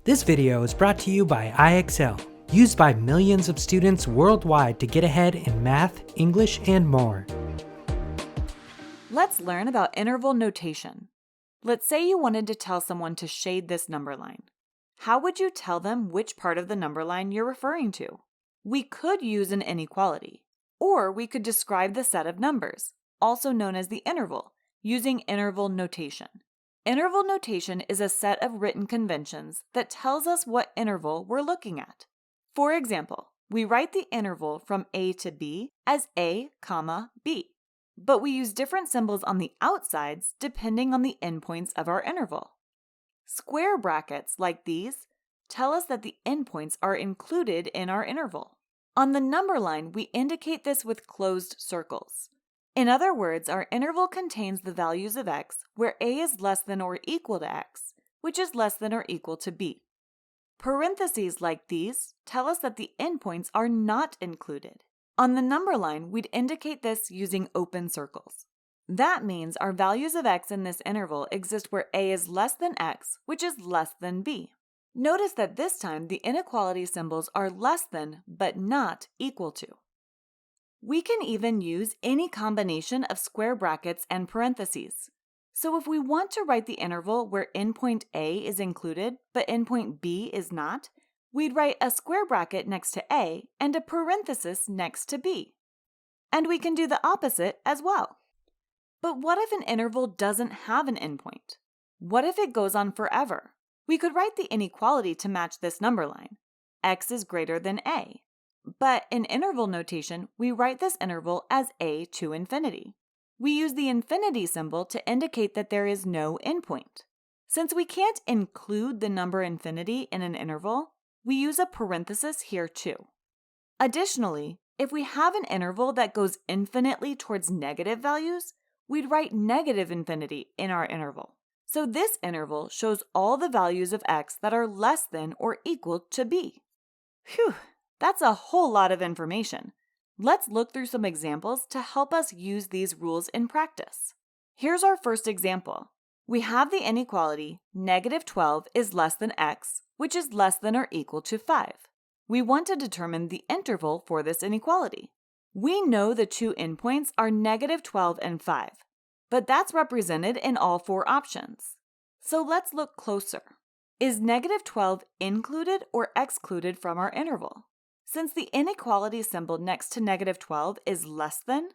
This video is brought to you by IXL, used by millions of students worldwide to get ahead in math, English, and more. Let's learn about interval notation. Let's say you wanted to tell someone to shade this number line. How would you tell them which part of the number line you're referring to? We could use an inequality, or we could describe the set of numbers, also known as the interval, using interval notation. Interval notation is a set of written conventions that tells us what interval we're looking at. For example, we write the interval from A to B as A, B, but we use different symbols on the outsides depending on the endpoints of our interval. Square brackets like these tell us that the endpoints are included in our interval. On the number line, we indicate this with closed circles. In other words, our interval contains the values of x where a is less than or equal to x, which is less than or equal to b. Parentheses like these tell us that the endpoints are not included. On the number line, we'd indicate this using open circles. That means our values of x in this interval exist where a is less than x, which is less than b. Notice that this time the inequality symbols are less than but not equal to. We can even use any combination of square brackets and parentheses. So if we want to write the interval where endpoint A is included but endpoint B is not, we'd write a square bracket next to A and a parenthesis next to B. And we can do the opposite as well. But what if an interval doesn't have an endpoint? What if it goes on forever? We could write the inequality to match this number line. X is greater than A. But in interval notation, we write this interval as a to infinity. We use the infinity symbol to indicate that there is no endpoint. Since we can't include the number infinity in an interval, we use a parenthesis here too. Additionally, if we have an interval that goes infinitely towards negative values, we'd write negative infinity in our interval. So this interval shows all the values of x that are less than or equal to b. Phew! That's a whole lot of information. Let's look through some examples to help us use these rules in practice. Here's our first example. We have the inequality -12 is less than x, which is less than or equal to 5. We want to determine the interval for this inequality. We know the two endpoints are -12 and 5, but that's represented in all four options. So let's look closer. Is -12 included or excluded from our interval? Since the inequality symbol next to -12 is less than,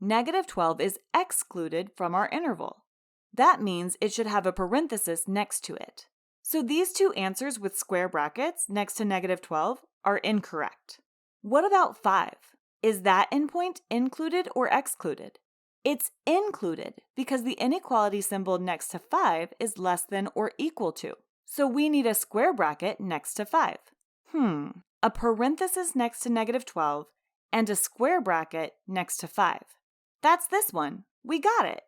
-12 is excluded from our interval. That means it should have a parenthesis next to it. So these two answers with square brackets next to -12 are incorrect. What about 5? Is that endpoint included or excluded? It's included because the inequality symbol next to 5 is less than or equal to. So we need a square bracket next to 5. A parenthesis next to -12 and a square bracket next to 5. That's this one. We got it.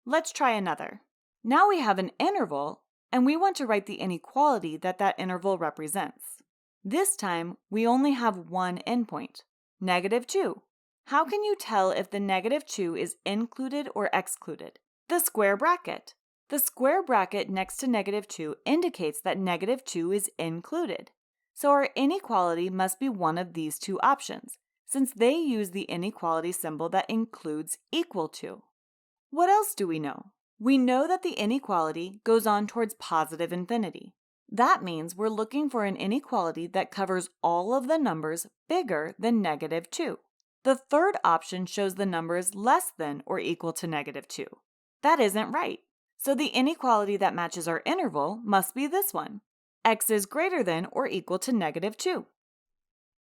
Let's try another. Now we have an interval, and we want to write the inequality that interval represents. This time, we only have one endpoint, -2. How can you tell if the -2 is included or excluded? The square bracket. The square bracket next to -2 indicates that -2 is included. So our inequality must be one of these two options, since they use the inequality symbol that includes equal to. What else do we know? We know that the inequality goes on towards positive infinity. That means we're looking for an inequality that covers all of the numbers bigger than -2. The third option shows the numbers less than or equal to -2. That isn't right. So the inequality that matches our interval must be this one. X is greater than or equal to -2.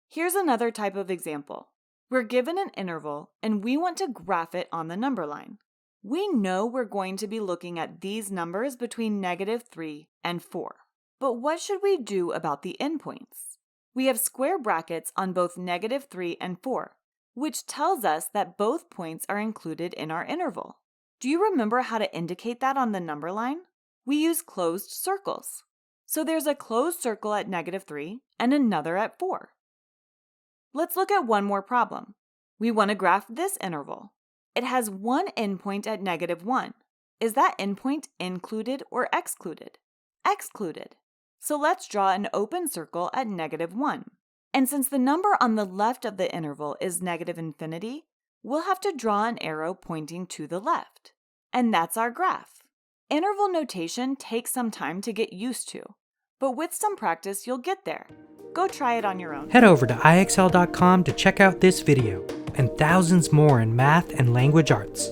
Here's another type of example. We're given an interval and we want to graph it on the number line. We know we're going to be looking at these numbers between -3 and 4. But what should we do about the endpoints? We have square brackets on both -3 and 4, which tells us that both points are included in our interval. Do you remember how to indicate that on the number line? We use closed circles. So there's a closed circle at -3 and another at 4. Let's look at one more problem. We want to graph this interval. It has one endpoint at -1. Is that endpoint included or excluded? Excluded. So let's draw an open circle at -1. And since the number on the left of the interval is -infinity, we'll have to draw an arrow pointing to the left. And that's our graph. Interval notation takes some time to get used to, but with some practice, you'll get there. Go try it on your own. Head over to IXL.com to check out this video and thousands more in math and language arts.